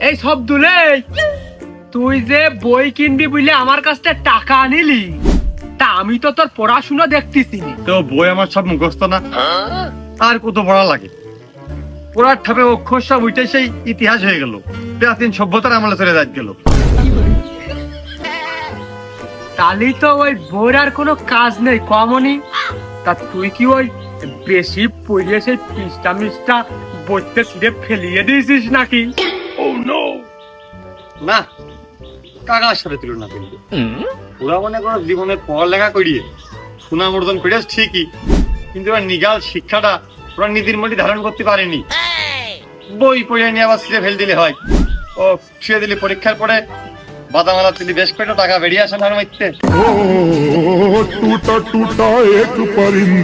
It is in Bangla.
এই সব দুলে তুই যে বই কিনবি বুঝলে আমার কাছ থেকে টাকা আনিলি, তা আমি তো তোর পড়াশোনা দেখতেছি। তো বই আমার সব মুখস্থ না, আর কত পড়া লাগে? পড়ার ঠাপে অক্ষর সব উঠে সেই ইতিহাস হয়ে গেল, প্রাচীন সভ্যতার আমলে চলে যাই গেল। তাহলে তো ওই বইয়ের আর কোনো কাজ নেই কমনি। তা তুই কি ওই বেশি পড়িয়ে সেই পৃষ্ঠা মিষ্টা বইতে ছিঁড়ে ফেলিয়ে দিয়েছিস নাকি? না, কাকার সাথে তুলনা করবো। ওরা মনে করো জীবনের পড়ালেখা করিয়ে সুনাম অর্জন করিয়াস ঠিকই, কিন্তু ওরা নিগাল শিক্ষাটা ওরা নীতির মধ্যে ধারণ করতে পারেনি। বই পড়িয়ে নিয়ে আবার ছিঁড়ে ফেল দিলে হয়, ও ছুঁয়ে দিলে পরীক্ষার পরে বাদামালা তুলি বেশ কয়টা টাকা বেরিয়ে আসে না মাইতে। टूटा टूटा एक परिंदा।